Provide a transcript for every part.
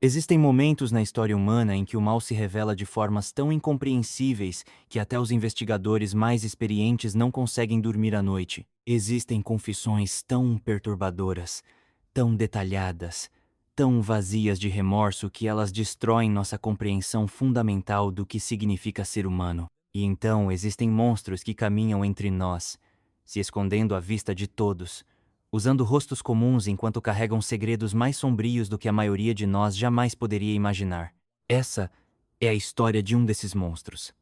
Existem momentos na história humana em que o mal se revela de formas tão incompreensíveis que até os investigadores mais experientes não conseguem dormir à noite. Existem confissões tão perturbadoras, tão detalhadas, tão vazias de remorso que elas destroem nossa compreensão fundamental do que significa ser humano. E então existem monstros que caminham entre nós, se escondendo à vista de todos, usando rostos comuns enquanto carregam segredos mais sombrios do que a maioria de nós jamais poderia imaginar. Essa é a história de um desses monstros.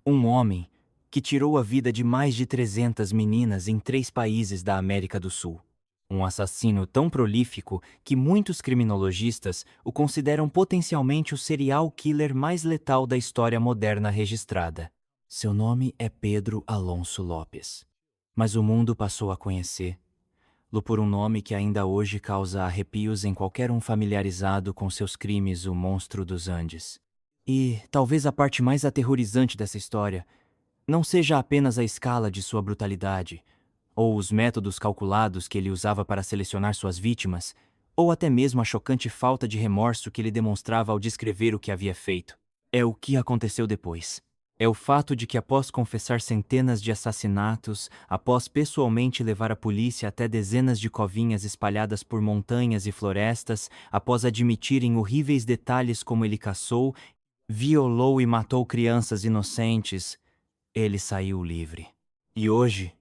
Um homem que tirou a vida de mais de 300 meninas em 3 países da América do Sul. Um assassino tão prolífico que muitos criminologistas o consideram potencialmente o serial killer mais letal da história moderna registrada. Seu nome é Pedro Alonso Lopes. Mas o mundo passou a conhecê-lo por um nome que ainda hoje causa arrepios em qualquer um familiarizado com seus crimes, o Monstro dos Andes. E talvez a parte mais aterrorizante dessa história não seja apenas a escala de sua brutalidade, ou os métodos calculados que ele usava para selecionar suas vítimas, ou até mesmo a chocante falta de remorso que ele demonstrava ao descrever o que havia feito. É o que aconteceu depois. É o fato de que, após confessar centenas de assassinatos, após pessoalmente levar a polícia até dezenas de covinhas espalhadas por montanhas e florestas, após admitir em horríveis detalhes como ele caçou, violou e matou crianças inocentes, ele saiu livre. E hoje,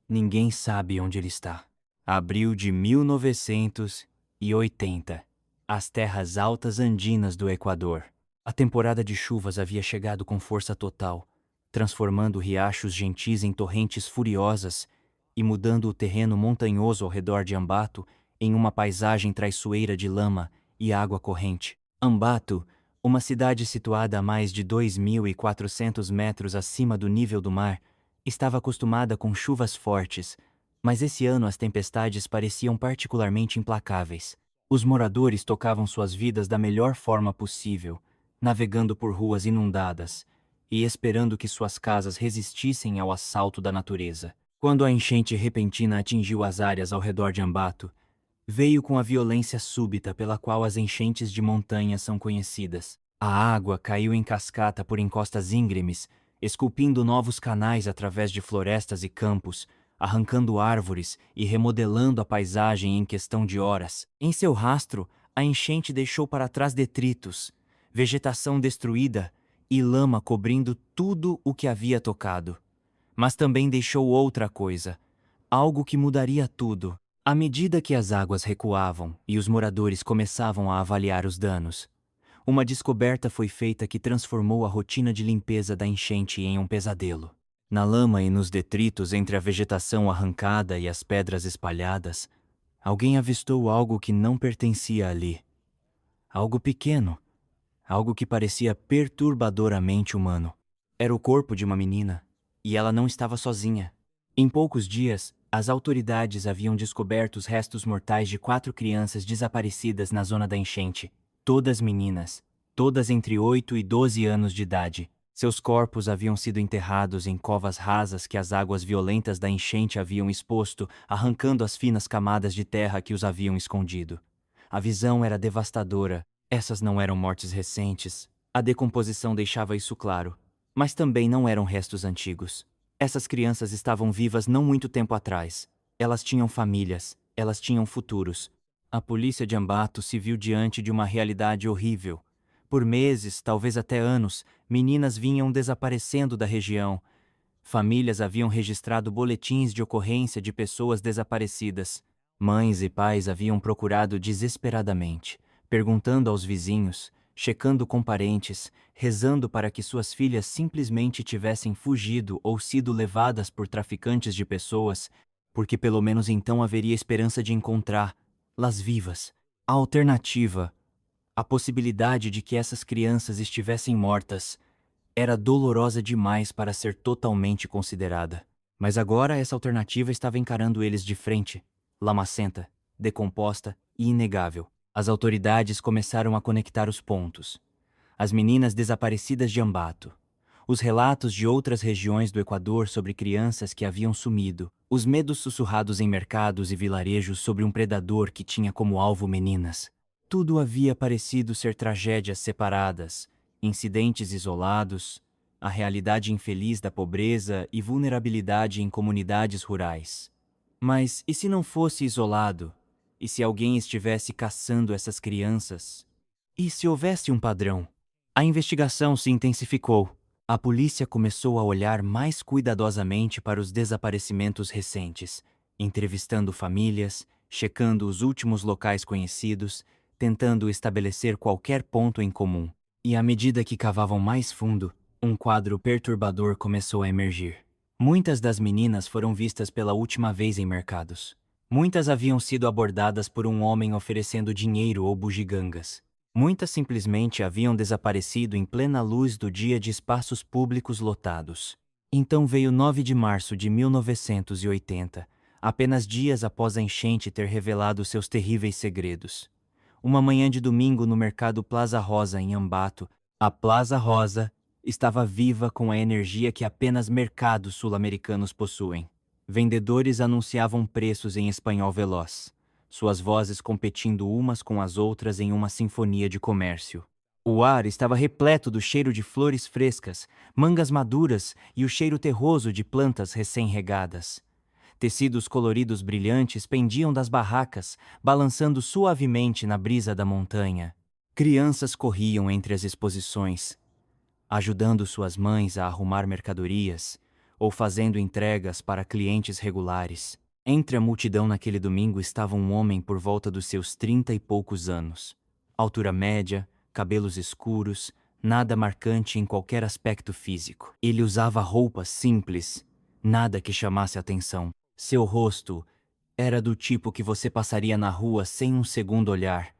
ninguém sabe onde ele está. Abril de 1980. As terras altas andinas do Equador. A temporada de chuvas havia chegado com força total, transformando riachos gentis em torrentes furiosas e mudando o terreno montanhoso ao redor de Ambato em uma paisagem traiçoeira de lama e água corrente. Ambato, uma cidade situada a mais de 2.400 metros acima do nível do mar, estava acostumada com chuvas fortes, mas esse ano as tempestades pareciam particularmente implacáveis. Os moradores tocavam suas vidas da melhor forma possível, navegando por ruas inundadas e esperando que suas casas resistissem ao assalto da natureza. Quando a enchente repentina atingiu as áreas ao redor de Ambato, veio com a violência súbita pela qual as enchentes de montanhas são conhecidas. A água caiu em cascata por encostas íngremes, esculpindo novos canais através de florestas e campos, arrancando árvores e remodelando a paisagem em questão de horas. Em seu rastro, a enchente deixou para trás detritos, vegetação destruída e lama cobrindo tudo o que havia tocado. Mas também deixou outra coisa, algo que mudaria tudo. À medida que as águas recuavam e os moradores começavam a avaliar os danos, uma descoberta foi feita que transformou a rotina de limpeza da enchente em um pesadelo. Na lama e nos detritos entre a vegetação arrancada e as pedras espalhadas, alguém avistou algo que não pertencia ali. Algo pequeno, algo que parecia perturbadoramente humano. Era o corpo de uma menina, e ela não estava sozinha. Em poucos dias, as autoridades haviam descoberto os restos mortais de 4 crianças desaparecidas na zona da enchente. Todas meninas, todas entre 8 e 12 anos de idade. Seus corpos haviam sido enterrados em covas rasas que as águas violentas da enchente haviam exposto, arrancando as finas camadas de terra que os haviam escondido. A visão era devastadora. Essas não eram mortes recentes. A decomposição deixava isso claro. Mas também não eram restos antigos. Essas crianças estavam vivas não muito tempo atrás. Elas tinham famílias, elas tinham futuros. A polícia de Ambato se viu diante de uma realidade horrível. Por meses, talvez até anos, meninas vinham desaparecendo da região. Famílias haviam registrado boletins de ocorrência de pessoas desaparecidas. Mães e pais haviam procurado desesperadamente, perguntando aos vizinhos, checando com parentes, rezando para que suas filhas simplesmente tivessem fugido ou sido levadas por traficantes de pessoas, porque pelo menos então haveria esperança de encontrá-las vivas. A alternativa, a possibilidade de que essas crianças estivessem mortas, era dolorosa demais para ser totalmente considerada. Mas agora essa alternativa estava encarando eles de frente, lamacenta, decomposta e inegável. As autoridades começaram a conectar os pontos. As meninas desaparecidas de Ambato, os relatos de outras regiões do Equador sobre crianças que haviam sumido, os medos sussurrados em mercados e vilarejos sobre um predador que tinha como alvo meninas. Tudo havia parecido ser tragédias separadas, incidentes isolados, a realidade infeliz da pobreza e vulnerabilidade em comunidades rurais. Mas e se não fosse isolado? E se alguém estivesse caçando essas crianças? E se houvesse um padrão? A investigação se intensificou. A polícia começou a olhar mais cuidadosamente para os desaparecimentos recentes, entrevistando famílias, checando os últimos locais conhecidos, tentando estabelecer qualquer ponto em comum. E à medida que cavavam mais fundo, um quadro perturbador começou a emergir. Muitas das meninas foram vistas pela última vez em mercados. Muitas haviam sido abordadas por um homem oferecendo dinheiro ou bugigangas. Muitas simplesmente haviam desaparecido em plena luz do dia de espaços públicos lotados. Então veio 9 de março de 1980, apenas dias após a enchente ter revelado seus terríveis segredos. Uma manhã de domingo no mercado Plaza Rosa, em Ambato, a Plaza Rosa estava viva com a energia que apenas mercados sul-americanos possuem. Vendedores anunciavam preços em espanhol veloz, suas vozes competindo umas com as outras em uma sinfonia de comércio. O ar estava repleto do cheiro de flores frescas, mangas maduras e o cheiro terroso de plantas recém-regadas. Tecidos coloridos brilhantes pendiam das barracas, balançando suavemente na brisa da montanha. Crianças corriam entre as exposições, ajudando suas mães a arrumar mercadorias ou fazendo entregas para clientes regulares. Entre a multidão naquele domingo estava um homem por volta dos seus 30 e poucos anos. Altura média, cabelos escuros, nada marcante em qualquer aspecto físico. Ele usava roupas simples, nada que chamasse atenção. Seu rosto era do tipo que você passaria na rua sem um segundo olhar.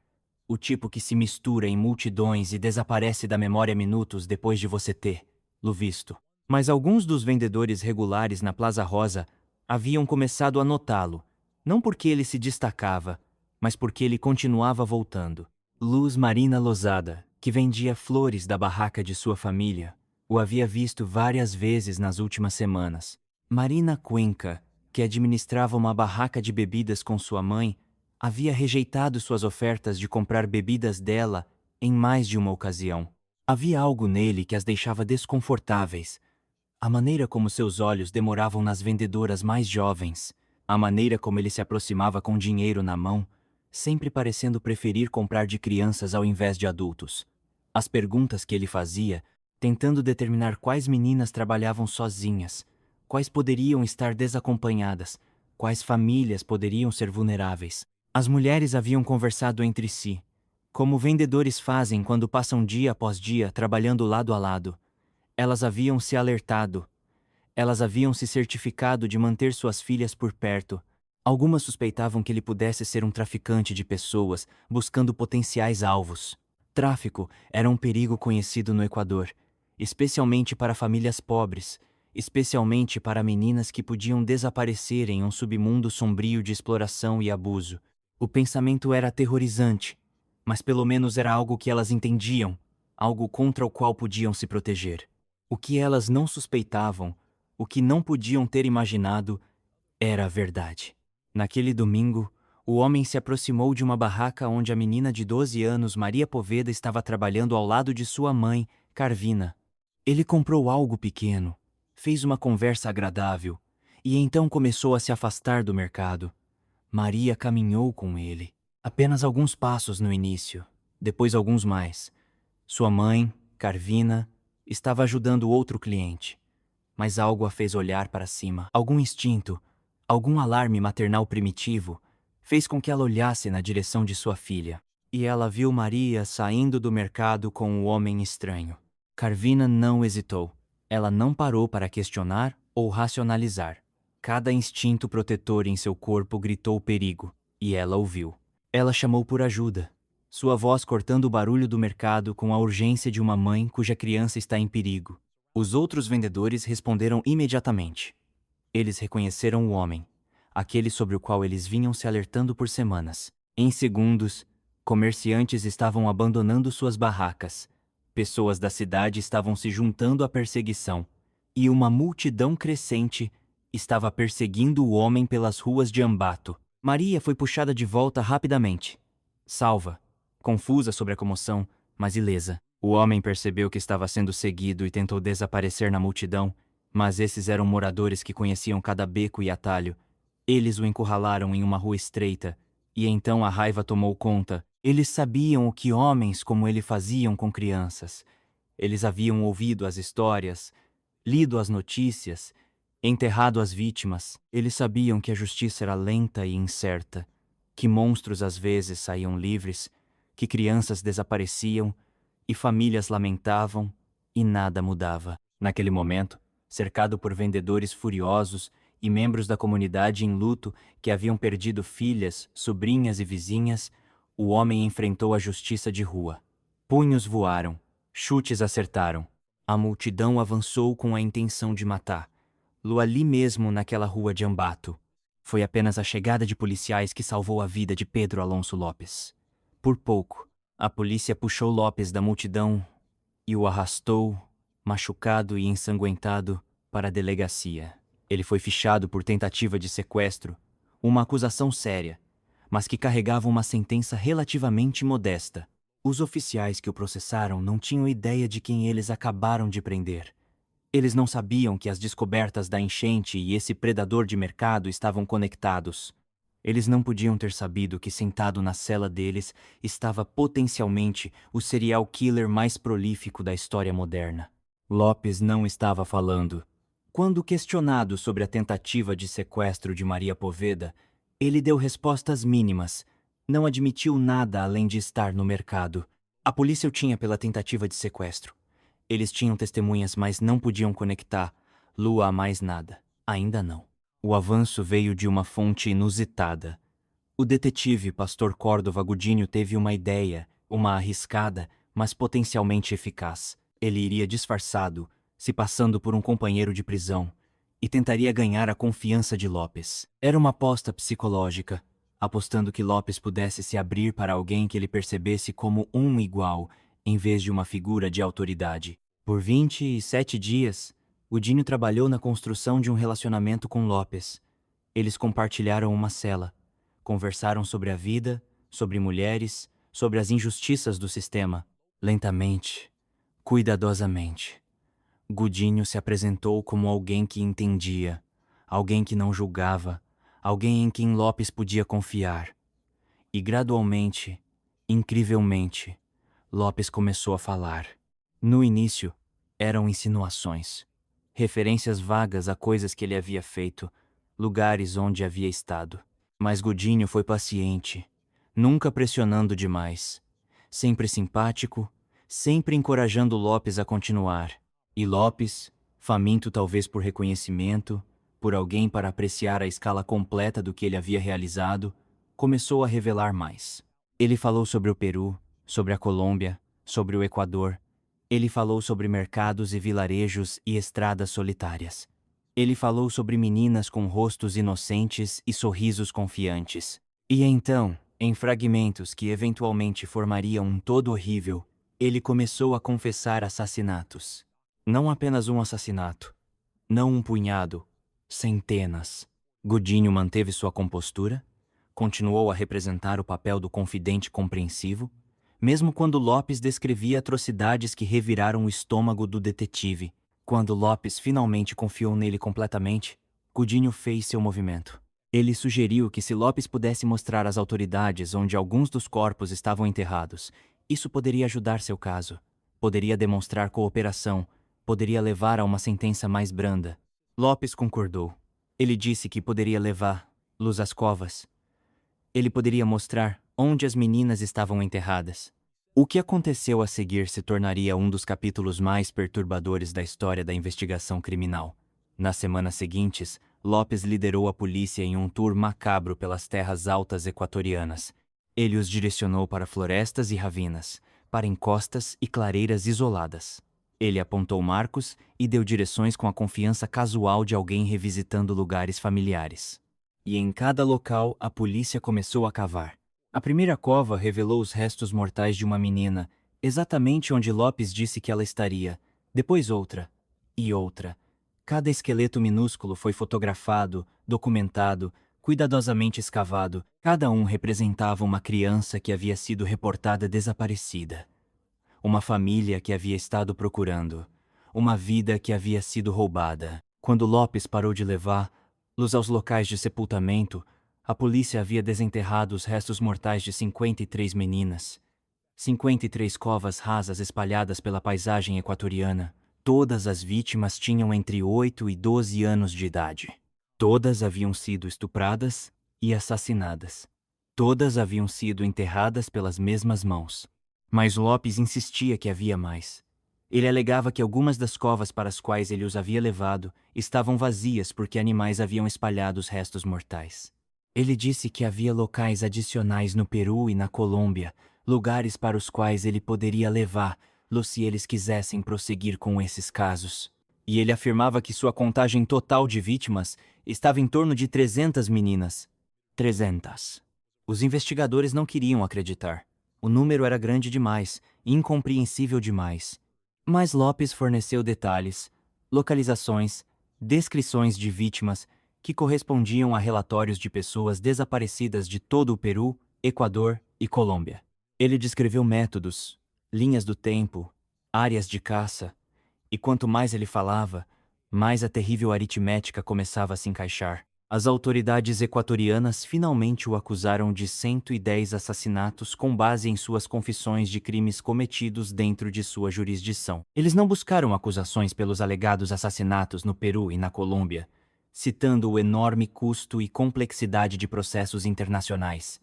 O tipo que se mistura em multidões e desaparece da memória minutos depois de você tê-lo visto. Mas alguns dos vendedores regulares na Plaza Rosa haviam começado a notá-lo, não porque ele se destacava, mas porque ele continuava voltando. Luz Marina Lozada, que vendia flores da barraca de sua família, o havia visto várias vezes nas últimas semanas. Marina Cuenca, que administrava uma barraca de bebidas com sua mãe, havia rejeitado suas ofertas de comprar bebidas dela em mais de uma ocasião. Havia algo nele que as deixava desconfortáveis. A maneira como seus olhos demoravam nas vendedoras mais jovens, a maneira como ele se aproximava com dinheiro na mão, sempre parecendo preferir comprar de crianças ao invés de adultos. As perguntas que ele fazia, tentando determinar quais meninas trabalhavam sozinhas, quais poderiam estar desacompanhadas, quais famílias poderiam ser vulneráveis. As mulheres haviam conversado entre si, como vendedores fazem quando passam dia após dia trabalhando lado a lado. Elas haviam se alertado. Elas haviam se certificado de manter suas filhas por perto. Algumas suspeitavam que ele pudesse ser um traficante de pessoas, buscando potenciais alvos. Tráfico era um perigo conhecido no Equador, especialmente para famílias pobres, especialmente para meninas que podiam desaparecer em um submundo sombrio de exploração e abuso. O pensamento era aterrorizante, mas pelo menos era algo que elas entendiam, algo contra o qual podiam se proteger. O que elas não suspeitavam, o que não podiam ter imaginado, era a verdade. Naquele domingo, o homem se aproximou de uma barraca onde a menina de 12 anos, Maria Poveda, estava trabalhando ao lado de sua mãe, Carvina. Ele comprou algo pequeno, fez uma conversa agradável, e então começou a se afastar do mercado. Maria caminhou com ele. Apenas alguns passos no início, depois alguns mais. Sua mãe, Carvina, estava ajudando outro cliente, mas algo a fez olhar para cima. Algum instinto, algum alarme maternal primitivo, fez com que ela olhasse na direção de sua filha. E ela viu Maria saindo do mercado com o homem estranho. Carvina não hesitou. Ela não parou para questionar ou racionalizar. Cada instinto protetor em seu corpo gritou perigo, e ela ouviu. Ela chamou por ajuda, sua voz cortando o barulho do mercado com a urgência de uma mãe cuja criança está em perigo. Os outros vendedores responderam imediatamente. Eles reconheceram o homem, aquele sobre o qual eles vinham se alertando por semanas. Em segundos, comerciantes estavam abandonando suas barracas, pessoas da cidade estavam se juntando à perseguição, e uma multidão crescente estava perseguindo o homem pelas ruas de Ambato. Maria foi puxada de volta rapidamente. Salva, confusa sobre a comoção, mas ilesa. O homem percebeu que estava sendo seguido e tentou desaparecer na multidão, mas esses eram moradores que conheciam cada beco e atalho. Eles o encurralaram em uma rua estreita, e então a raiva tomou conta. Eles sabiam o que homens como ele faziam com crianças. Eles haviam ouvido as histórias, lido as notícias, enterrado as vítimas. Eles sabiam que a justiça era lenta e incerta, que monstros às vezes saíam livres, que crianças desapareciam e famílias lamentavam e nada mudava. Naquele momento, cercado por vendedores furiosos e membros da comunidade em luto que haviam perdido filhas, sobrinhas e vizinhas, o homem enfrentou a justiça de rua. Punhos voaram, chutes acertaram. A multidão avançou com a intenção de matar. Ali mesmo naquela rua de Ambato. Foi apenas a chegada de policiais que salvou a vida de Pedro Alonso Lopes. Por pouco, a polícia puxou Lopes da multidão e o arrastou, machucado e ensanguentado, para a delegacia. Ele foi fichado por tentativa de sequestro, uma acusação séria, mas que carregava uma sentença relativamente modesta. Os oficiais que o processaram não tinham ideia de quem eles acabaram de prender. Eles não sabiam que as descobertas da enchente e esse predador de mercado estavam conectados. Eles não podiam ter sabido que sentado na cela deles estava potencialmente o serial killer mais prolífico da história moderna. Lopes não estava falando. Quando questionado sobre a tentativa de sequestro de Maria Poveda, ele deu respostas mínimas. Não admitiu nada além de estar no mercado. A polícia o tinha pela tentativa de sequestro. Eles tinham testemunhas, mas não podiam conectar Lua a mais nada. Ainda não. O avanço veio de uma fonte inusitada. O detetive Pastor Córdova Godinho teve uma ideia, uma arriscada, mas potencialmente eficaz. Ele iria disfarçado, se passando por um companheiro de prisão, e tentaria ganhar a confiança de Lopes. Era uma aposta psicológica, apostando que Lopes pudesse se abrir para alguém que ele percebesse como um igual, em vez de uma figura de autoridade. Por 27 dias, Godinho trabalhou na construção de um relacionamento com Lopes. Eles compartilharam uma cela, conversaram sobre a vida, sobre mulheres, sobre as injustiças do sistema. Lentamente, cuidadosamente, Godinho se apresentou como alguém que entendia, alguém que não julgava, alguém em quem Lopes podia confiar. E gradualmente, incrivelmente, Lopes começou a falar. No início, eram insinuações, referências vagas a coisas que ele havia feito, lugares onde havia estado. Mas Godinho foi paciente, nunca pressionando demais, sempre simpático, sempre encorajando Lopes a continuar. E Lopes, faminto talvez por reconhecimento, por alguém para apreciar a escala completa do que ele havia realizado, começou a revelar mais. Ele falou sobre o Peru, sobre a Colômbia, sobre o Equador. Ele falou sobre mercados e vilarejos e estradas solitárias. Ele falou sobre meninas com rostos inocentes e sorrisos confiantes. E então, em fragmentos que eventualmente formariam um todo horrível, ele começou a confessar assassinatos. Não apenas um assassinato. Não um punhado. Centenas. Godinho manteve sua compostura, continuou a representar o papel do confidente compreensivo, mesmo quando Lopes descrevia atrocidades que reviraram o estômago do detetive. Quando Lopes finalmente confiou nele completamente, Godinho fez seu movimento. Ele sugeriu que se Lopes pudesse mostrar às autoridades onde alguns dos corpos estavam enterrados, isso poderia ajudar seu caso, poderia demonstrar cooperação, poderia levar a uma sentença mais branda. Lopes concordou. Ele disse que poderia levá-los às covas. Ele poderia mostrar onde as meninas estavam enterradas. O que aconteceu a seguir se tornaria um dos capítulos mais perturbadores da história da investigação criminal. Nas semanas seguintes, Lopes liderou a polícia em um tour macabro pelas terras altas equatorianas. Ele os direcionou para florestas e ravinas, para encostas e clareiras isoladas. Ele apontou marcos e deu direções com a confiança casual de alguém revisitando lugares familiares. E em cada local, a polícia começou a cavar. A primeira cova revelou os restos mortais de uma menina, exatamente onde Lopes disse que ela estaria. Depois outra. E outra. Cada esqueleto minúsculo foi fotografado, documentado, cuidadosamente escavado, cada um representava uma criança que havia sido reportada desaparecida, uma família que havia estado procurando, uma vida que havia sido roubada. Quando Lopes parou de levá-los aos locais de sepultamento, a polícia havia desenterrado os restos mortais de 53 meninas. 53 covas rasas espalhadas pela paisagem equatoriana. Todas as vítimas tinham entre 8 e 12 anos de idade. Todas haviam sido estupradas e assassinadas. Todas haviam sido enterradas pelas mesmas mãos. Mas Lopes insistia que havia mais. Ele alegava que algumas das covas para as quais ele os havia levado estavam vazias porque animais haviam espalhado os restos mortais. Ele disse que havia locais adicionais no Peru e na Colômbia, lugares para os quais ele poderia levá-los se eles quisessem prosseguir com esses casos. E ele afirmava que sua contagem total de vítimas estava em torno de 300 meninas. 300. Os investigadores não queriam acreditar. O número era grande demais, incompreensível demais. Mas Lopes forneceu detalhes, localizações, descrições de vítimas que correspondiam a relatórios de pessoas desaparecidas de todo o Peru, Equador e Colômbia. Ele descreveu métodos, linhas do tempo, áreas de caça, e quanto mais ele falava, mais a terrível aritmética começava a se encaixar. As autoridades equatorianas finalmente o acusaram de 110 assassinatos com base em suas confissões de crimes cometidos dentro de sua jurisdição. Eles não buscaram acusações pelos alegados assassinatos no Peru e na Colômbia, citando o enorme custo e complexidade de processos internacionais.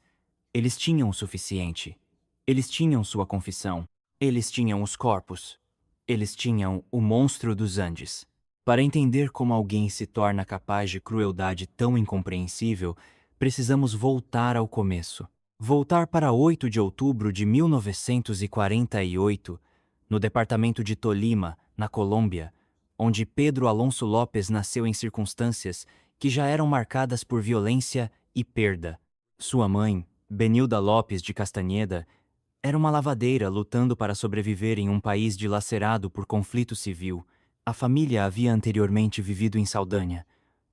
Eles tinham o suficiente. Eles tinham sua confissão. Eles tinham os corpos. Eles tinham o monstro dos Andes. Para entender como alguém se torna capaz de crueldade tão incompreensível, precisamos voltar ao começo. Voltar para 8 de outubro de 1948, no departamento de Tolima, na Colômbia, onde Pedro Alonso Lopes nasceu em circunstâncias que já eram marcadas por violência e perda. Sua mãe, Benilda Lopes de Castanheda, era uma lavadeira lutando para sobreviver em um país dilacerado por conflito civil. A família havia anteriormente vivido em Saldanha,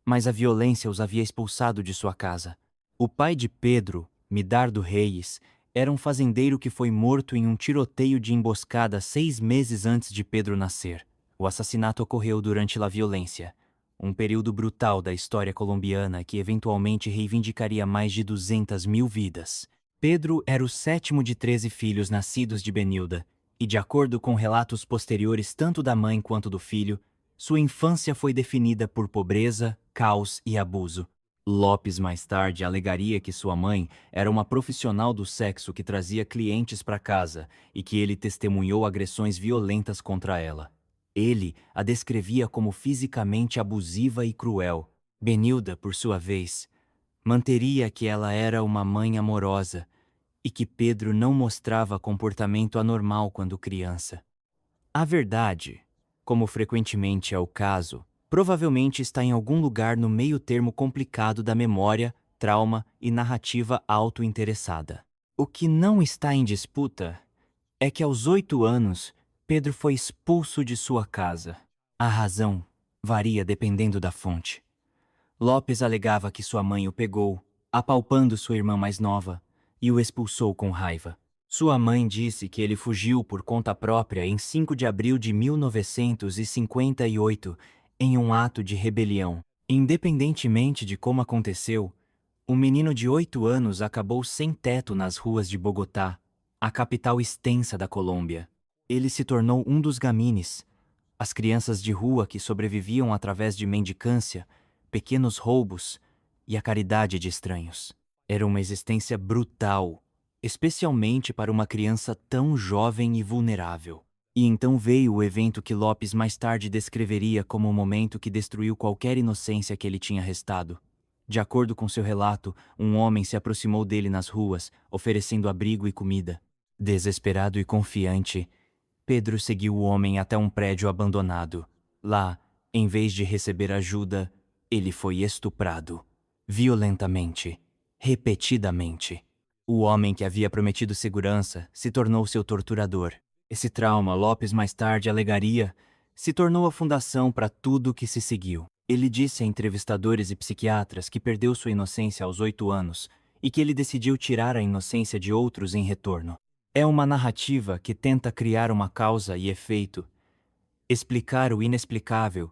mas a violência os havia expulsado de sua casa. O pai de Pedro, Midardo Reis, era um fazendeiro que foi morto em um tiroteio de emboscada 6 meses antes de Pedro nascer. O assassinato ocorreu durante a violência, um período brutal da história colombiana que eventualmente reivindicaria mais de 200 mil vidas. Pedro era o 7º de 13 filhos nascidos de Benilda, e de acordo com relatos posteriores tanto da mãe quanto do filho, sua infância foi definida por pobreza, caos e abuso. Lopes mais tarde alegaria que sua mãe era uma profissional do sexo que trazia clientes para casa e que ele testemunhou agressões violentas contra ela. Ele a descrevia como fisicamente abusiva e cruel. Benilda, por sua vez, manteria que ela era uma mãe amorosa e que Pedro não mostrava comportamento anormal quando criança. A verdade, como frequentemente é o caso, provavelmente está em algum lugar no meio-termo complicado da memória, trauma e narrativa auto-interessada. O que não está em disputa é que aos 8 anos, Pedro foi expulso de sua casa. A razão varia dependendo da fonte. Lopes alegava que sua mãe o pegou, apalpando sua irmã mais nova, e o expulsou com raiva. Sua mãe disse que ele fugiu por conta própria em 5 de abril de 1958, em um ato de rebelião. Independentemente de como aconteceu, o menino de 8 anos acabou sem teto nas ruas de Bogotá, a capital extensa da Colômbia. Ele se tornou um dos gamines, as crianças de rua que sobreviviam através de mendicância, pequenos roubos e a caridade de estranhos. Era uma existência brutal, especialmente para uma criança tão jovem e vulnerável. E então veio o evento que Lopes mais tarde descreveria como o momento que destruiu qualquer inocência que ele tinha restado. De acordo com seu relato, um homem se aproximou dele nas ruas, oferecendo abrigo e comida. Desesperado e confiante, Pedro seguiu o homem até um prédio abandonado. Lá, em vez de receber ajuda, ele foi estuprado, violentamente, repetidamente. O homem que havia prometido segurança se tornou seu torturador. Esse trauma, Lopes mais tarde alegaria, se tornou a fundação para tudo o que se seguiu. Ele disse a entrevistadores e psiquiatras que perdeu sua inocência aos 8 anos e que ele decidiu tirar a inocência de outros em retorno. É uma narrativa que tenta criar uma causa e efeito, explicar o inexplicável,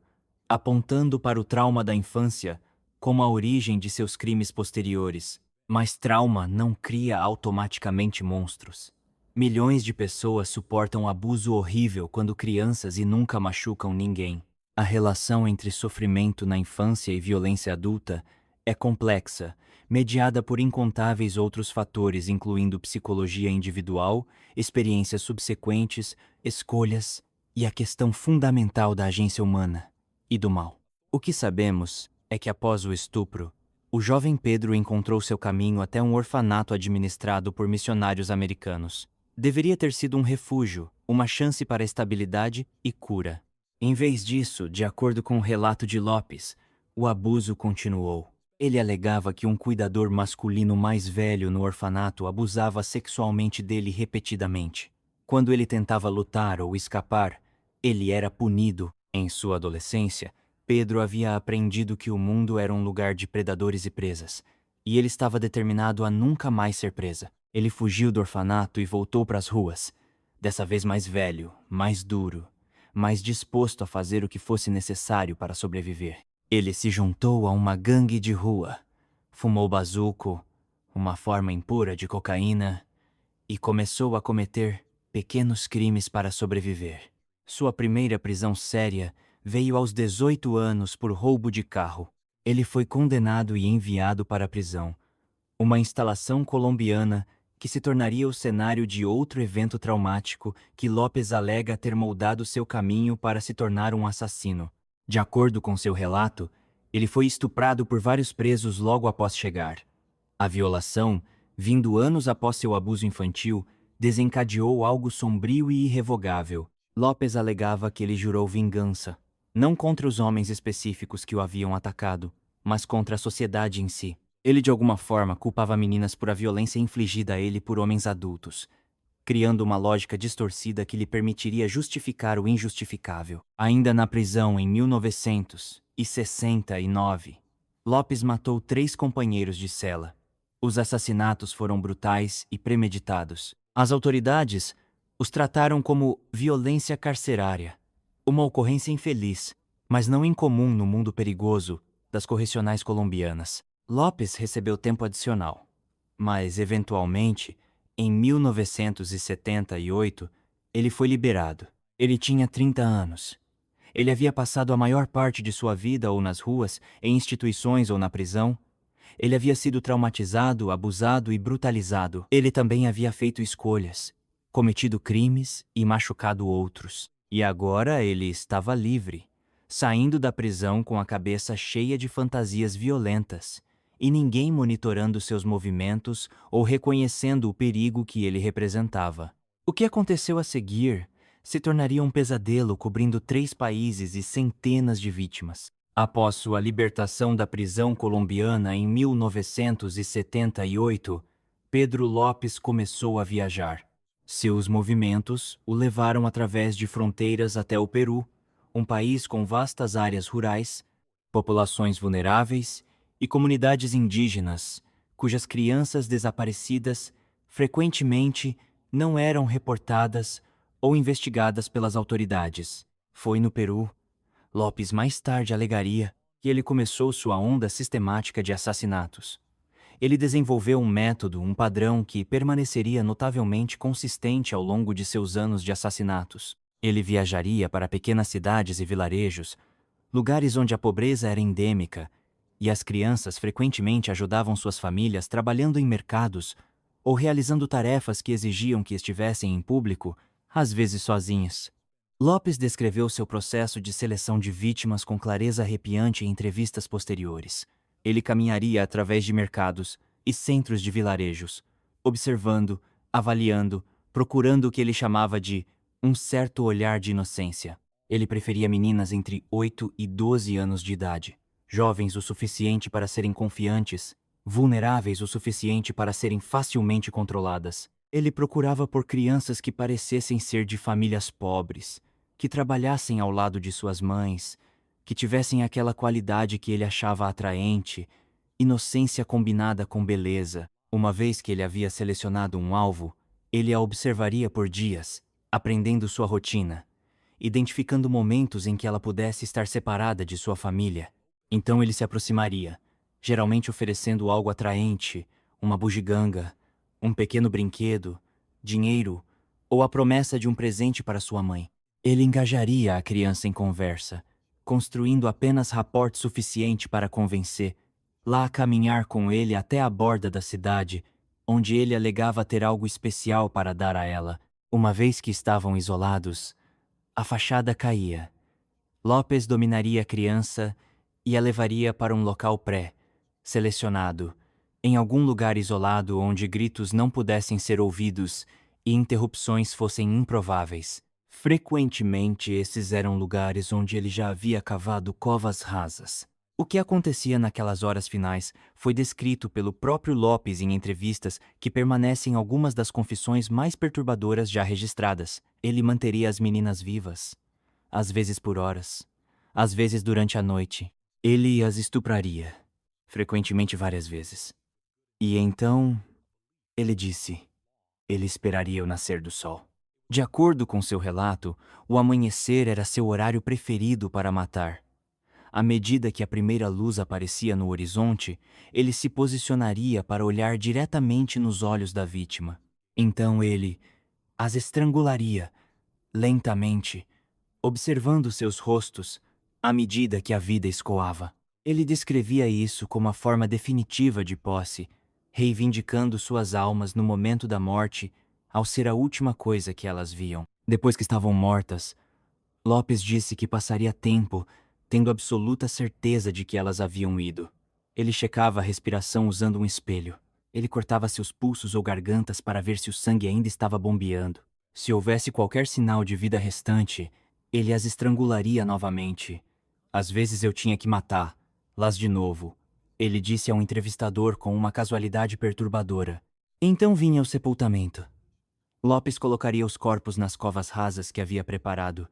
apontando para o trauma da infância como a origem de seus crimes posteriores. Mas trauma não cria automaticamente monstros. Milhões de pessoas suportam abuso horrível quando crianças e nunca machucam ninguém. A relação entre sofrimento na infância e violência adulta é complexa, mediada por incontáveis outros fatores, incluindo psicologia individual, experiências subsequentes, escolhas e a questão fundamental da agência humana e do mal. O que sabemos é que após o estupro, o jovem Pedro encontrou seu caminho até um orfanato administrado por missionários americanos. Deveria ter sido um refúgio, uma chance para estabilidade e cura. Em vez disso, de acordo com o relato de Lopes, o abuso continuou. Ele alegava que um cuidador masculino mais velho no orfanato abusava sexualmente dele repetidamente. Quando ele tentava lutar ou escapar, ele era punido. Em sua adolescência, Pedro havia aprendido que o mundo era um lugar de predadores e presas, e ele estava determinado a nunca mais ser presa. Ele fugiu do orfanato e voltou para as ruas, dessa vez mais velho, mais duro, mais disposto a fazer o que fosse necessário para sobreviver. Ele se juntou a uma gangue de rua, fumou bazuco, uma forma impura de cocaína, e começou a cometer pequenos crimes para sobreviver. Sua primeira prisão séria veio aos 18 anos por roubo de carro. Ele foi condenado e enviado para a prisão, uma instalação colombiana que se tornaria o cenário de outro evento traumático que Lopes alega ter moldado seu caminho para se tornar um assassino. De acordo com seu relato, ele foi estuprado por vários presos logo após chegar. A violação, vindo anos após seu abuso infantil, desencadeou algo sombrio e irrevogável. Lopes alegava que ele jurou vingança, não contra os homens específicos que o haviam atacado, mas contra a sociedade em si. Ele de alguma forma culpava meninas por a violência infligida a ele por homens adultos, criando uma lógica distorcida que lhe permitiria justificar o injustificável. Ainda na prisão em 1969, Lopes matou 3 companheiros de cela. Os assassinatos foram brutais e premeditados. As autoridades os trataram como violência carcerária, uma ocorrência infeliz, mas não incomum no mundo perigoso das correcionais colombianas. Lopes recebeu tempo adicional, mas, eventualmente, em 1978, ele foi liberado. Ele tinha 30 anos. Ele havia passado a maior parte de sua vida ou nas ruas, em instituições ou na prisão. Ele havia sido traumatizado, abusado e brutalizado. Ele também havia feito escolhas, cometido crimes e machucado outros. E agora ele estava livre, saindo da prisão com a cabeça cheia de fantasias violentas, e ninguém monitorando seus movimentos ou reconhecendo o perigo que ele representava. O que aconteceu a seguir se tornaria um pesadelo cobrindo 3 países e centenas de vítimas. Após sua libertação da prisão colombiana em 1978, Pedro Lopes começou a viajar. Seus movimentos o levaram através de fronteiras até o Peru, um país com vastas áreas rurais, populações vulneráveis e comunidades indígenas, cujas crianças desaparecidas frequentemente não eram reportadas ou investigadas pelas autoridades. Foi no Peru, Lopes mais tarde alegaria, que ele começou sua onda sistemática de assassinatos. Ele desenvolveu um método, um padrão que permaneceria notavelmente consistente ao longo de seus anos de assassinatos. Ele viajaria para pequenas cidades e vilarejos, lugares onde a pobreza era endêmica, e as crianças frequentemente ajudavam suas famílias trabalhando em mercados ou realizando tarefas que exigiam que estivessem em público, às vezes sozinhas. Lopes descreveu seu processo de seleção de vítimas com clareza arrepiante em entrevistas posteriores. Ele caminharia através de mercados e centros de vilarejos, observando, avaliando, procurando o que ele chamava de um certo olhar de inocência. Ele preferia meninas entre 8 e 12 anos de idade, jovens o suficiente para serem confiantes, vulneráveis o suficiente para serem facilmente controladas. Ele procurava por crianças que parecessem ser de famílias pobres, que trabalhassem ao lado de suas mães, que tivessem aquela qualidade que ele achava atraente, inocência combinada com beleza. Uma vez que ele havia selecionado um alvo, ele a observaria por dias, aprendendo sua rotina, identificando momentos em que ela pudesse estar separada de sua família. Então ele se aproximaria, geralmente oferecendo algo atraente, uma bugiganga, um pequeno brinquedo, dinheiro ou a promessa de um presente para sua mãe. Ele engajaria a criança em conversa, construindo apenas rapport suficiente para convencer, lá a caminhar com ele até a borda da cidade, onde ele alegava ter algo especial para dar a ela. Uma vez que estavam isolados, a fachada caía. Lopes dominaria a criança e a levaria para um local pré-selecionado, em algum lugar isolado onde gritos não pudessem ser ouvidos e interrupções fossem improváveis. Frequentemente, esses eram lugares onde ele já havia cavado covas rasas. O que acontecia naquelas horas finais foi descrito pelo próprio Lopes em entrevistas que permanecem algumas das confissões mais perturbadoras já registradas. Ele manteria as meninas vivas, às vezes por horas, às vezes durante a noite. Ele as estupraria, frequentemente várias vezes. E então, ele disse, ele esperaria o nascer do sol. De acordo com seu relato, o amanhecer era seu horário preferido para matar. À medida que a primeira luz aparecia no horizonte, ele se posicionaria para olhar diretamente nos olhos da vítima. Então ele as estrangularia, lentamente, observando seus rostos, à medida que a vida escoava. Ele descrevia isso como a forma definitiva de posse, reivindicando suas almas no momento da morte, ao ser a última coisa que elas viam. Depois que estavam mortas, Lopes disse que passaria tempo tendo absoluta certeza de que elas haviam ido. Ele checava a respiração usando um espelho. Ele cortava seus pulsos ou gargantas para ver se o sangue ainda estava bombeando. Se houvesse qualquer sinal de vida restante, ele as estrangularia novamente. Às vezes eu tinha que matá-las de novo, ele disse a um entrevistador com uma casualidade perturbadora. Então vinha o sepultamento. Lopes colocaria os corpos nas covas rasas que havia preparado,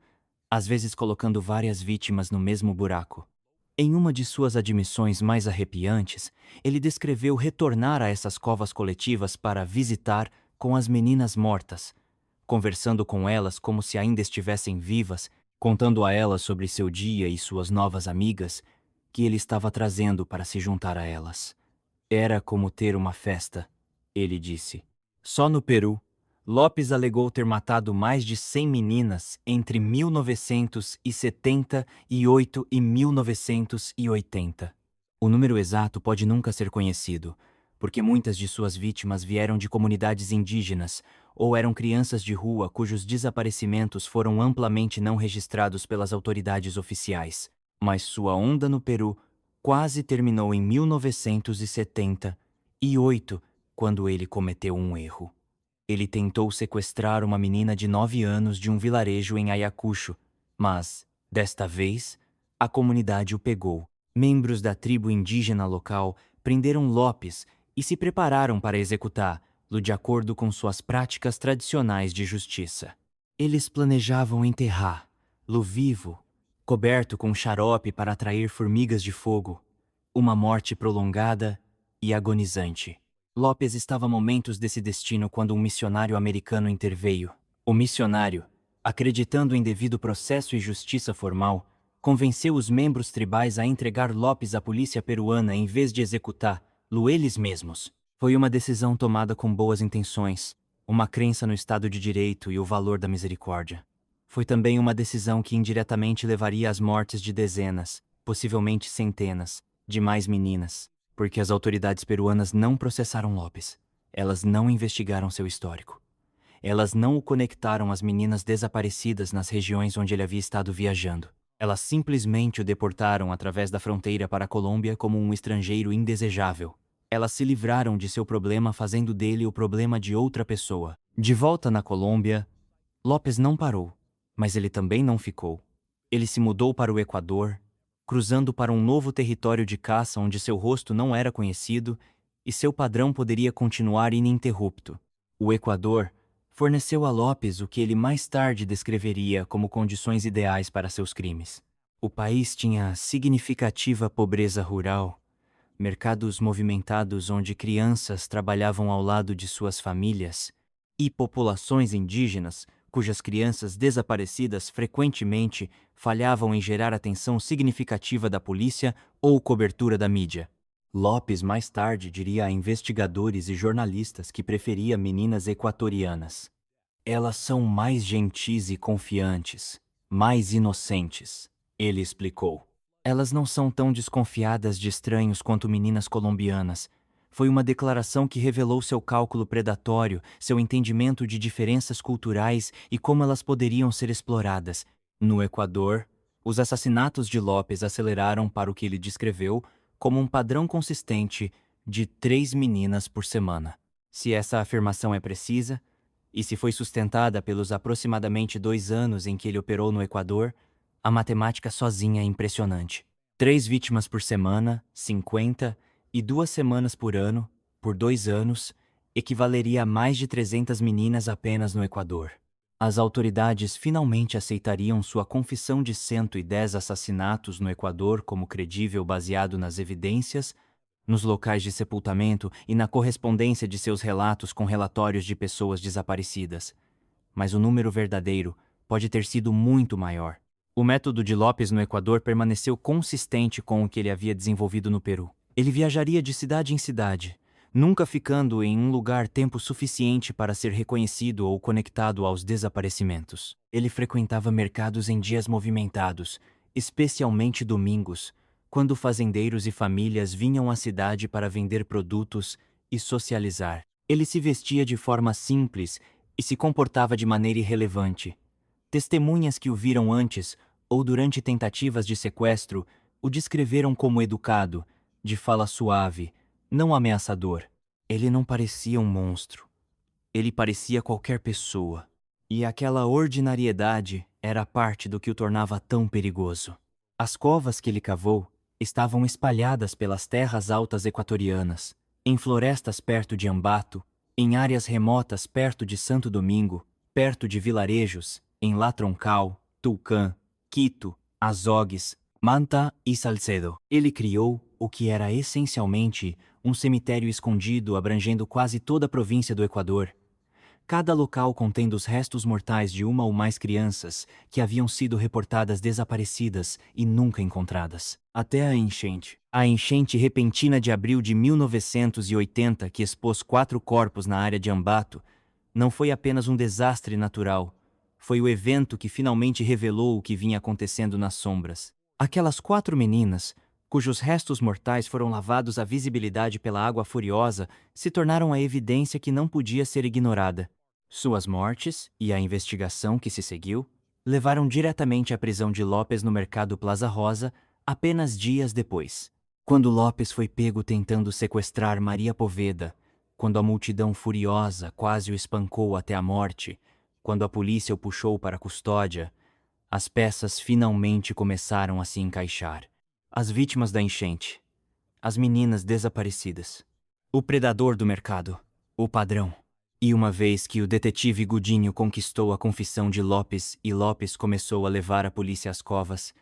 às vezes colocando várias vítimas no mesmo buraco. Em uma de suas admissões mais arrepiantes, ele descreveu retornar a essas covas coletivas para visitar com as meninas mortas, conversando com elas como se ainda estivessem vivas, contando a elas sobre seu dia e suas novas amigas que ele estava trazendo para se juntar a elas. Era como ter uma festa, ele disse. Só no Peru, Lopes alegou ter matado mais de 100 meninas entre 1978 e 1980. O número exato pode nunca ser conhecido, porque muitas de suas vítimas vieram de comunidades indígenas ou eram crianças de rua cujos desaparecimentos foram amplamente não registrados pelas autoridades oficiais. Mas sua onda no Peru quase terminou em 1978, quando ele cometeu um erro. Ele tentou sequestrar uma menina de 9 anos de um vilarejo em Ayacucho, mas, desta vez, a comunidade o pegou. Membros da tribo indígena local prenderam Lopes e se prepararam para executá-lo de acordo com suas práticas tradicionais de justiça. Eles planejavam enterrá-lo vivo, coberto com xarope para atrair formigas de fogo, uma morte prolongada e agonizante. Lopes estava a momentos desse destino quando um missionário americano interveio. O missionário, acreditando em devido processo e justiça formal, convenceu os membros tribais a entregar Lopes à polícia peruana em vez de executá-lo eles mesmos. Foi uma decisão tomada com boas intenções, uma crença no Estado de Direito e o valor da misericórdia. Foi também uma decisão que indiretamente levaria às mortes de dezenas, possivelmente centenas, de mais meninas, porque as autoridades peruanas não processaram Lopes. Elas não investigaram seu histórico. Elas não o conectaram às meninas desaparecidas nas regiões onde ele havia estado viajando. Elas simplesmente o deportaram através da fronteira para a Colômbia como um estrangeiro indesejável. Elas se livraram de seu problema fazendo dele o problema de outra pessoa. De volta na Colômbia, Lopes não parou, mas ele também não ficou. Ele se mudou para o Equador, cruzando para um novo território de caça onde seu rosto não era conhecido e seu padrão poderia continuar ininterrupto. O Equador forneceu a Lopes o que ele mais tarde descreveria como condições ideais para seus crimes. O país tinha significativa pobreza rural, mercados movimentados onde crianças trabalhavam ao lado de suas famílias, e populações indígenas, cujas crianças desaparecidas frequentemente falhavam em gerar atenção significativa da polícia ou cobertura da mídia. Lopes mais tarde diria a investigadores e jornalistas que preferia meninas equatorianas. Elas são mais gentis e confiantes, mais inocentes, ele explicou. Elas não são tão desconfiadas de estranhos quanto meninas colombianas. Foi uma declaração que revelou seu cálculo predatório, seu entendimento de diferenças culturais e como elas poderiam ser exploradas. No Equador, os assassinatos de Lopes aceleraram para o que ele descreveu como um padrão consistente de 3 meninas por semana. Se essa afirmação é precisa, e se foi sustentada pelos aproximadamente 2 anos em que ele operou no Equador, a matemática sozinha é impressionante. 3 vítimas por semana, 50, e 2 semanas por ano, por 2 anos, equivaleria a mais de 300 meninas apenas no Equador. As autoridades finalmente aceitariam sua confissão de 110 assassinatos no Equador como credível baseado nas evidências, nos locais de sepultamento e na correspondência de seus relatos com relatórios de pessoas desaparecidas. Mas o número verdadeiro pode ter sido muito maior. O método de Lopes no Equador permaneceu consistente com o que ele havia desenvolvido no Peru. Ele viajaria de cidade em cidade, nunca ficando em um lugar tempo suficiente para ser reconhecido ou conectado aos desaparecimentos. Ele frequentava mercados em dias movimentados, especialmente domingos, quando fazendeiros e famílias vinham à cidade para vender produtos e socializar. Ele se vestia de forma simples e se comportava de maneira irrelevante. Testemunhas que o viram antes ou durante tentativas de sequestro o descreveram como educado, de fala suave, não ameaçador. Ele não parecia um monstro. Ele parecia qualquer pessoa. E aquela ordinariedade era parte do que o tornava tão perigoso. As covas que ele cavou estavam espalhadas pelas terras altas equatorianas, em florestas perto de Ambato, em áreas remotas perto de Santo Domingo, perto de vilarejos, em La Troncal, Tulcán, Quito, Azogues, Manta e Salcedo. Ele criou o que era essencialmente um cemitério escondido abrangendo quase toda a província do Equador, cada local contendo os restos mortais de uma ou mais crianças que haviam sido reportadas desaparecidas e nunca encontradas. Até a enchente. A enchente repentina de abril de 1980, que expôs 4 corpos na área de Ambato, não foi apenas um desastre natural, foi o evento que finalmente revelou o que vinha acontecendo nas sombras. Aquelas 4 meninas, cujos restos mortais foram lavados à visibilidade pela água furiosa, se tornaram a evidência que não podia ser ignorada. Suas mortes, e a investigação que se seguiu, levaram diretamente à prisão de Lopes no mercado Plaza Rosa, apenas dias depois. Quando Lopes foi pego tentando sequestrar Maria Poveda, quando a multidão furiosa quase o espancou até a morte, quando a polícia o puxou para a custódia, as peças finalmente começaram a se encaixar. As vítimas da enchente, as meninas desaparecidas, o predador do mercado, o padrão. E uma vez que o detetive Gudinho conquistou a confissão de Lopes e Lopes começou a levar a polícia às covas,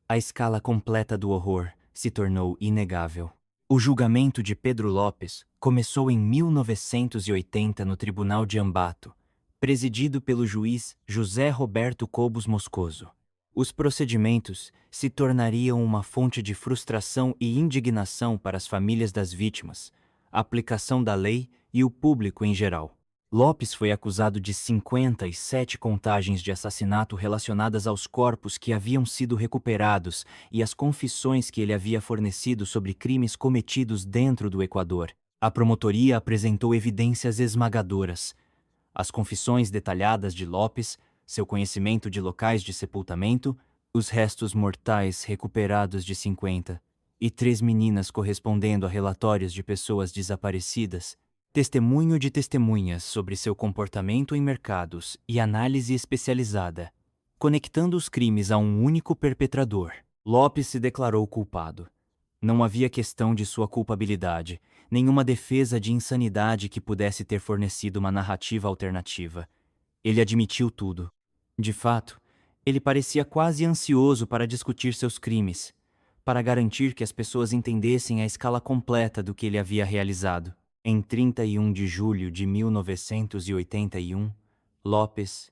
a escala completa do horror se tornou inegável. O julgamento de Pedro Lopes começou em 1980 no Tribunal de Ambato, presidido pelo juiz José Roberto Cobos Moscoso. Os procedimentos se tornariam uma fonte de frustração e indignação para as famílias das vítimas, a aplicação da lei e o público em geral. Lopes foi acusado de 57 contagens de assassinato relacionadas aos corpos que haviam sido recuperados e às confissões que ele havia fornecido sobre crimes cometidos dentro do Equador. A promotoria apresentou evidências esmagadoras. As confissões detalhadas de Lopes, seu conhecimento de locais de sepultamento, os restos mortais recuperados de 50 e 3 meninas correspondendo a relatórios de pessoas desaparecidas, testemunho de testemunhas sobre seu comportamento em mercados e análise especializada, conectando os crimes a um único perpetrador. Lopes se declarou culpado. Não havia questão de sua culpabilidade, nenhuma defesa de insanidade que pudesse ter fornecido uma narrativa alternativa. Ele admitiu tudo. De fato, Ele parecia quase ansioso para discutir seus crimes, para garantir que as pessoas entendessem a escala completa do que ele havia realizado. Em 31 de julho de 1981, Lopes,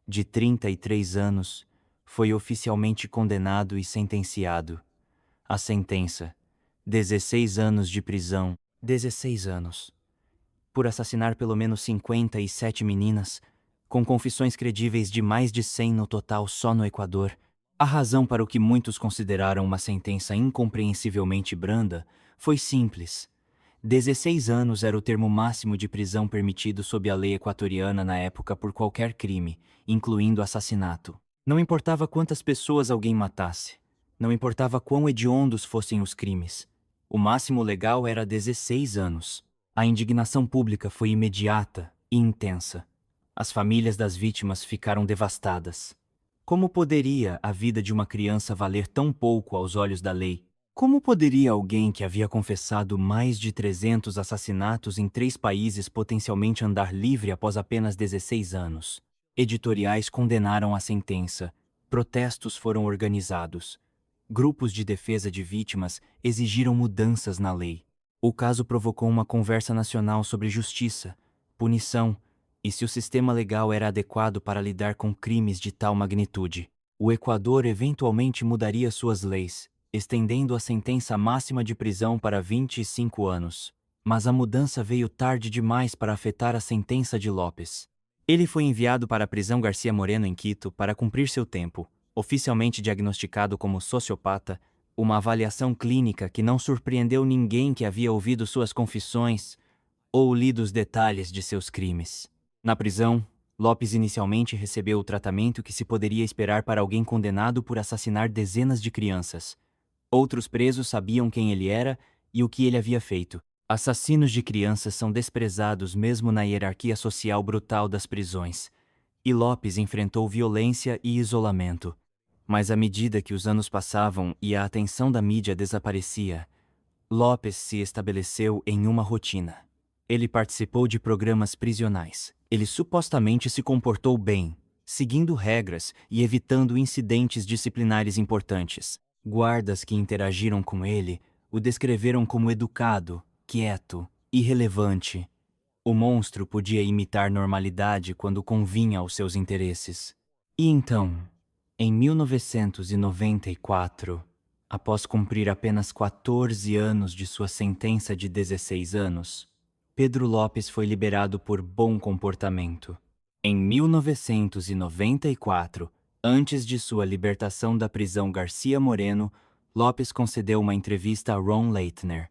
de 33 anos, foi oficialmente condenado e sentenciado. A sentença: 16 anos de prisão. 16 anos. Por assassinar pelo menos 57 meninas, com confissões credíveis de mais de 100 no total só no Equador. A razão para o que muitos consideraram uma sentença incompreensivelmente branda foi simples. 16 anos era o termo máximo de prisão permitido sob a lei equatoriana na época por qualquer crime, incluindo assassinato. Não importava quantas pessoas alguém matasse. Não importava quão hediondos fossem os crimes. O máximo legal era 16 anos. A indignação pública foi imediata e intensa. As famílias das vítimas ficaram devastadas. Como poderia a vida de uma criança valer tão pouco aos olhos da lei? Como poderia alguém que havia confessado mais de 300 assassinatos em 3 países potencialmente andar livre após apenas 16 anos? Editoriais condenaram a sentença. Protestos foram organizados. Grupos de defesa de vítimas exigiram mudanças na lei. O caso provocou uma conversa nacional sobre justiça, punição e se o sistema legal era adequado para lidar com crimes de tal magnitude. O Equador eventualmente mudaria suas leis, estendendo a sentença máxima de prisão para 25 anos. Mas a mudança veio tarde demais para afetar a sentença de Lopes. Ele foi enviado para a prisão Garcia Moreno em Quito para cumprir seu tempo, oficialmente diagnosticado como sociopata, uma avaliação clínica que não surpreendeu ninguém que havia ouvido suas confissões ou lido os detalhes de seus crimes. Na prisão, Lopes inicialmente recebeu o tratamento que se poderia esperar para alguém condenado por assassinar dezenas de crianças. Outros presos sabiam quem ele era e o que ele havia feito. Assassinos de crianças são desprezados mesmo na hierarquia social brutal das prisões. E Lopes enfrentou violência e isolamento. Mas à medida que os anos passavam e a atenção da mídia desaparecia, Lopes se estabeleceu em uma rotina. Ele participou de programas prisionais. Ele supostamente se comportou bem, seguindo regras e evitando incidentes disciplinares importantes. Guardas que interagiram com ele o descreveram como educado, quieto, irrelevante. O monstro podia imitar normalidade quando convinha aos seus interesses. E então, em 1994, após cumprir apenas 14 anos de sua sentença de 16 anos, Pedro Lopes foi liberado por bom comportamento. Em 1994, antes de sua libertação da prisão Garcia Moreno, Lopes concedeu uma entrevista a Ron Leitner,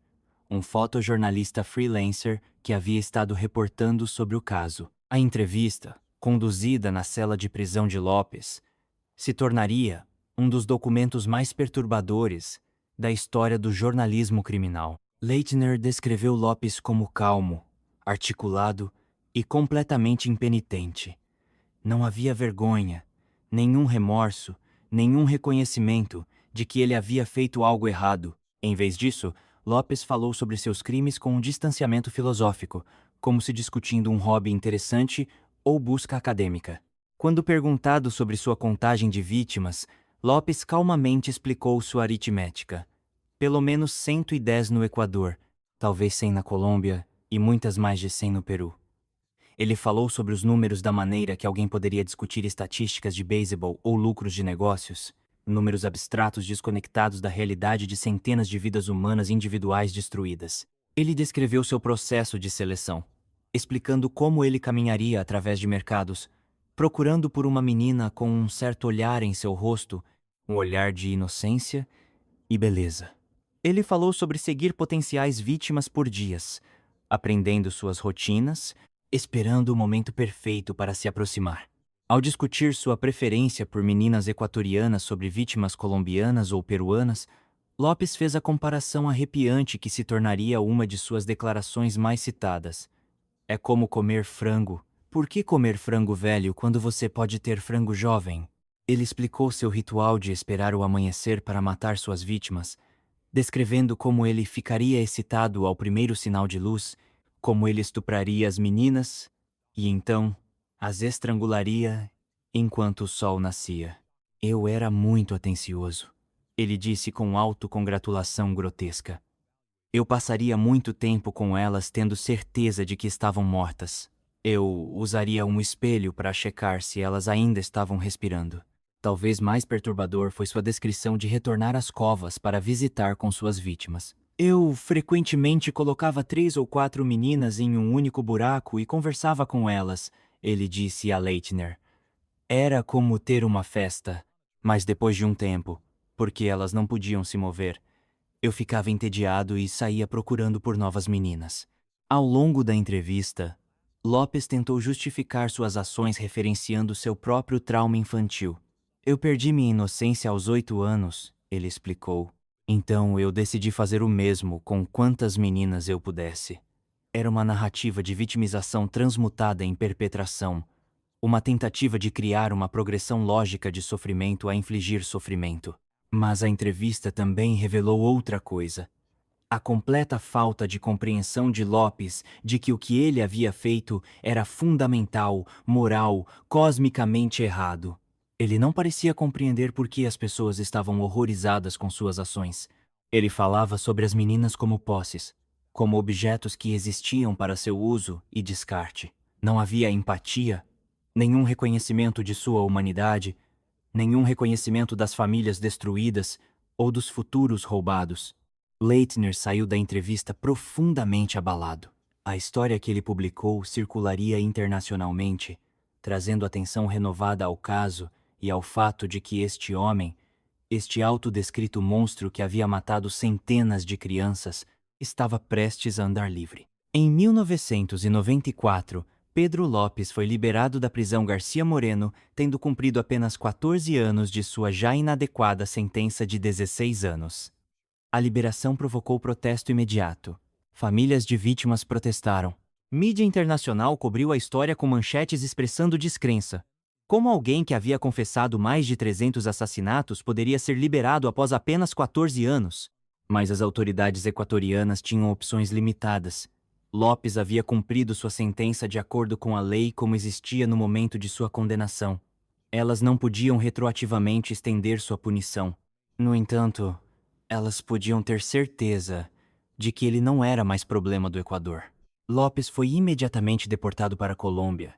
um fotojornalista freelancer que havia estado reportando sobre o caso. A entrevista, conduzida na cela de prisão de Lopes, se tornaria um dos documentos mais perturbadores da história do jornalismo criminal. Leitner descreveu Lopes como calmo, articulado e completamente impenitente. Não havia vergonha, nenhum remorso, nenhum reconhecimento de que ele havia feito algo errado. Em vez disso, Lopes falou sobre seus crimes com um distanciamento filosófico, como se discutindo um hobby interessante ou busca acadêmica. Quando perguntado sobre sua contagem de vítimas, Lopes calmamente explicou sua aritmética. Pelo menos 110 no Equador, talvez 100 na Colômbia e muitas mais de 100 no Peru. Ele falou sobre os números da maneira que alguém poderia discutir estatísticas de beisebol ou lucros de negócios, números abstratos desconectados da realidade de centenas de vidas humanas individuais destruídas. Ele descreveu seu processo de seleção, explicando como ele caminharia através de mercados, procurando por uma menina com um certo olhar em seu rosto, um olhar de inocência e beleza. Ele falou sobre seguir potenciais vítimas por dias, aprendendo suas rotinas, esperando o momento perfeito para se aproximar. Ao discutir sua preferência por meninas equatorianas sobre vítimas colombianas ou peruanas, Lopes fez a comparação arrepiante que se tornaria uma de suas declarações mais citadas. É como comer frango. Por que comer frango velho quando você pode ter frango jovem? Ele explicou seu ritual de esperar o amanhecer para matar suas vítimas, descrevendo como ele ficaria excitado ao primeiro sinal de luz, como ele estupraria as meninas e então as estrangularia enquanto o sol nascia. Eu era muito atencioso, ele disse com autocongratulação grotesca. Eu passaria muito tempo com elas tendo certeza de que estavam mortas. Eu usaria um espelho para checar se elas ainda estavam respirando. Talvez mais perturbador foi sua descrição de retornar às covas para visitar com suas vítimas. Eu frequentemente colocava 3 ou 4 meninas em um único buraco e conversava com elas, ele disse a Leitner. Era como ter uma festa, mas depois de um tempo, porque elas não podiam se mover, eu ficava entediado e saía procurando por novas meninas. Ao longo da entrevista, Lopes tentou justificar suas ações referenciando seu próprio trauma infantil. Eu perdi minha inocência aos 8 anos, ele explicou. Então eu decidi fazer o mesmo com quantas meninas eu pudesse. Era uma narrativa de vitimização transmutada em perpetração, uma tentativa de criar uma progressão lógica de sofrimento a infligir sofrimento. Mas a entrevista também revelou outra coisa. A completa falta de compreensão de Lopes de que o que ele havia feito era fundamental, moral, cosmicamente errado. Ele não parecia compreender por que as pessoas estavam horrorizadas com suas ações. Ele falava sobre as meninas como posses, como objetos que existiam para seu uso e descarte. Não havia empatia, nenhum reconhecimento de sua humanidade, nenhum reconhecimento das famílias destruídas ou dos futuros roubados. Leitner saiu da entrevista profundamente abalado. A história que ele publicou circularia internacionalmente, trazendo atenção renovada ao caso e ao fato de que este homem, este autodescrito monstro que havia matado centenas de crianças, estava prestes a andar livre. Em 1994, Pedro Lopes foi liberado da prisão Garcia Moreno, tendo cumprido apenas 14 anos de sua já inadequada sentença de 16 anos. A liberação provocou protesto imediato. Famílias de vítimas protestaram. Mídia internacional cobriu a história com manchetes expressando descrença. Como alguém que havia confessado mais de 300 assassinatos poderia ser liberado após apenas 14 anos? Mas as autoridades equatorianas tinham opções limitadas. Lopes havia cumprido sua sentença de acordo com a lei como existia no momento de sua condenação. Elas não podiam retroativamente estender sua punição. No entanto, elas podiam ter certeza de que ele não era mais problema do Equador. Lopes foi imediatamente deportado para a Colômbia,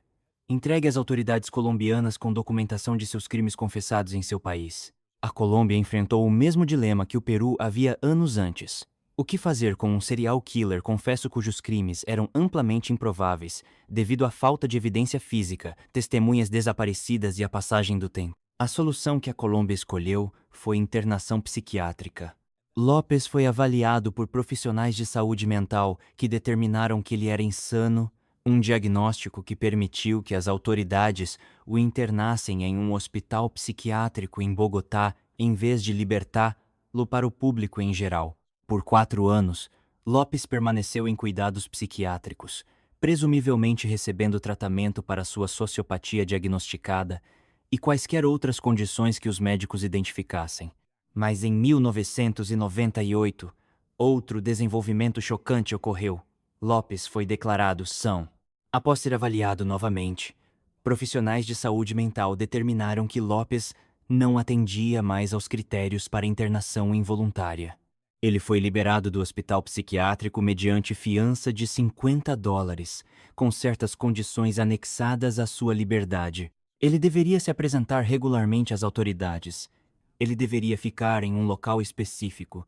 entregue às autoridades colombianas com documentação de seus crimes confessados em seu país. A Colômbia enfrentou o mesmo dilema que o Peru havia anos antes. O que fazer com um serial killer confesso cujos crimes eram amplamente improváveis, devido à falta de evidência física, testemunhas desaparecidas e a passagem do tempo? A solução que a Colômbia escolheu foi internação psiquiátrica. Lopes foi avaliado por profissionais de saúde mental que determinaram que ele era insano, um diagnóstico que permitiu que as autoridades o internassem em um hospital psiquiátrico em Bogotá em vez de libertá-lo para o público em geral. Por 4 anos, Lopes permaneceu em cuidados psiquiátricos, presumivelmente recebendo tratamento para sua sociopatia diagnosticada e quaisquer outras condições que os médicos identificassem. Mas em 1998, outro desenvolvimento chocante ocorreu. Lopes foi declarado são. Após ser avaliado novamente, profissionais de saúde mental determinaram que Lopes não atendia mais aos critérios para internação involuntária. Ele foi liberado do hospital psiquiátrico mediante fiança de $50, com certas condições anexadas à sua liberdade. Ele deveria se apresentar regularmente às autoridades. Ele deveria ficar em um local específico.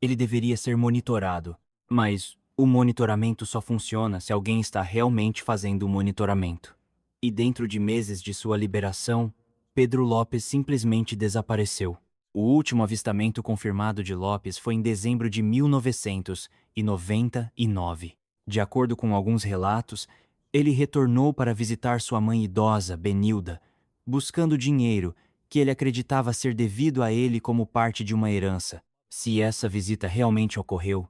Ele deveria ser monitorado. Mas o monitoramento só funciona se alguém está realmente fazendo o monitoramento. E dentro de meses de sua liberação, Pedro Lopes simplesmente desapareceu. O último avistamento confirmado de Lopes foi em dezembro de 1999. De acordo com alguns relatos, ele retornou para visitar sua mãe idosa, Benilda, buscando dinheiro que ele acreditava ser devido a ele como parte de uma herança. Se essa visita realmente ocorreu,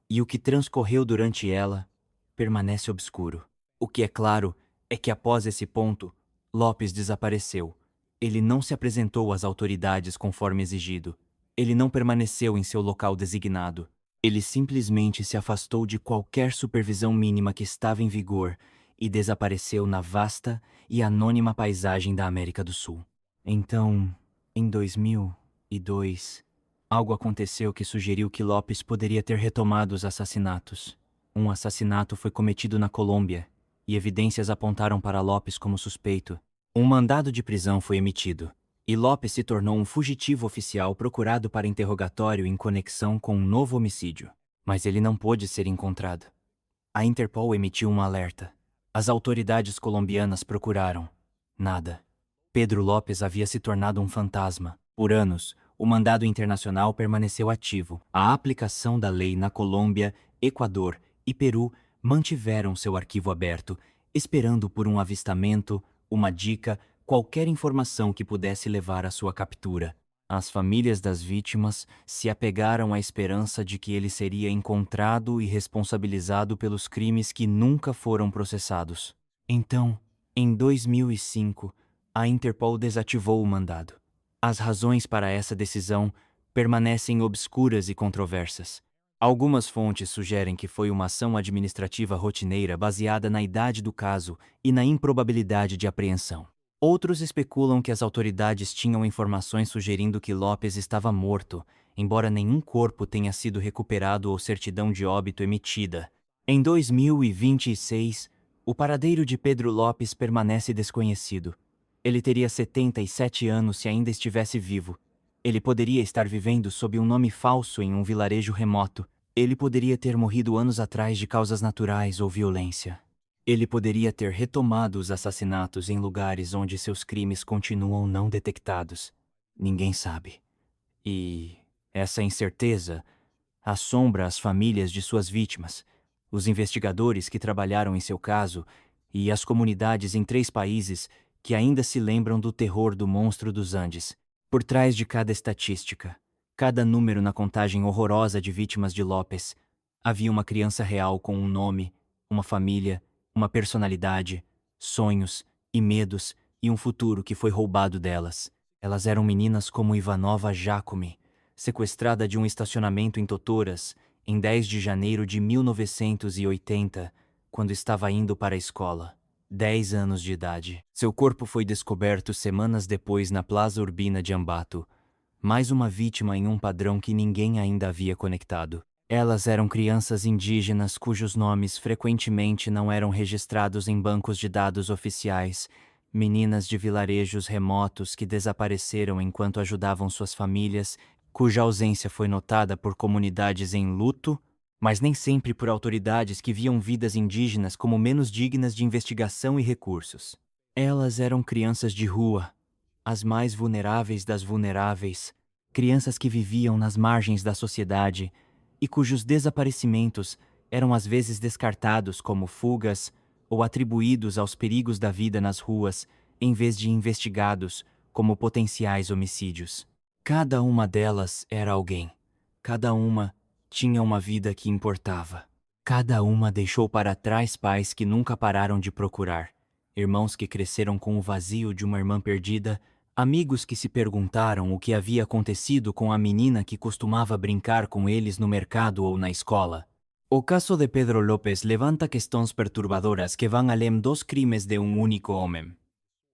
e o que transcorreu durante ela, permanece obscuro. O que é claro é que após esse ponto, Lopes desapareceu. Ele não se apresentou às autoridades conforme exigido. Ele não permaneceu em seu local designado. Ele simplesmente se afastou de qualquer supervisão mínima que estava em vigor e desapareceu na vasta e anônima paisagem da América do Sul. Então, Em 2002, algo aconteceu que sugeriu que Lopes poderia ter retomado os assassinatos. Um assassinato foi cometido na Colômbia, e evidências apontaram para Lopes como suspeito. Um mandado de prisão foi emitido, e Lopes se tornou um fugitivo oficial procurado para interrogatório em conexão com um novo homicídio. Mas ele não pôde ser encontrado. A Interpol emitiu um alerta. As autoridades colombianas procuraram. Nada. Pedro Lopes havia se tornado um fantasma. Por anos, o mandado internacional permaneceu ativo. A aplicação da lei na Colômbia, Equador e Peru mantiveram seu arquivo aberto, esperando por um avistamento, uma dica, qualquer informação que pudesse levar à sua captura. As famílias das vítimas se apegaram à esperança de que ele seria encontrado e responsabilizado pelos crimes que nunca foram processados. Então, em 2005, a Interpol desativou o mandado. As razões para essa decisão permanecem obscuras e controversas. Algumas fontes sugerem que foi uma ação administrativa rotineira baseada na idade do caso e na improbabilidade de apreensão. Outros especulam que as autoridades tinham informações sugerindo que Lopes estava morto, embora nenhum corpo tenha sido recuperado ou certidão de óbito emitida. Em 2026, o paradeiro de Pedro Lopes permanece desconhecido. Ele teria 77 anos se ainda estivesse vivo. Ele poderia estar vivendo sob um nome falso em um vilarejo remoto. Ele poderia ter morrido anos atrás de causas naturais ou violência. Ele poderia ter retomado os assassinatos em lugares onde seus crimes continuam não detectados. Ninguém sabe. E essa incerteza assombra as famílias de suas vítimas, os investigadores que trabalharam em seu caso e as comunidades em 3 países que ainda se lembram do terror do monstro dos Andes. Por trás de cada estatística, cada número na contagem horrorosa de vítimas de Lopes, havia uma criança real com um nome, uma família, uma personalidade, sonhos e medos e um futuro que foi roubado delas. Elas eram meninas como Ivanova Jacome, sequestrada de um estacionamento em Totoras, em 10 de janeiro de 1980, quando estava indo para a escola. 10 anos de idade. Seu corpo foi descoberto semanas depois na Plaza Urbina de Ambato, mais uma vítima em um padrão que ninguém ainda havia conectado. Elas eram crianças indígenas cujos nomes frequentemente não eram registrados em bancos de dados oficiais, meninas de vilarejos remotos que desapareceram enquanto ajudavam suas famílias, cuja ausência foi notada por comunidades em luto, mas nem sempre por autoridades que viam vidas indígenas como menos dignas de investigação e recursos. Elas eram crianças de rua, as mais vulneráveis das vulneráveis, crianças que viviam nas margens da sociedade e cujos desaparecimentos eram às vezes descartados como fugas ou atribuídos aos perigos da vida nas ruas, em vez de investigados como potenciais homicídios. Cada uma delas era alguém. Cada uma tinha uma vida que importava. Cada uma deixou para trás pais que nunca pararam de procurar, irmãos que cresceram com o vazio de uma irmã perdida, amigos que se perguntaram o que havia acontecido com a menina que costumava brincar com eles no mercado ou na escola. O caso de Pedro Lopes levanta questões perturbadoras que vão além dos crimes de um único homem.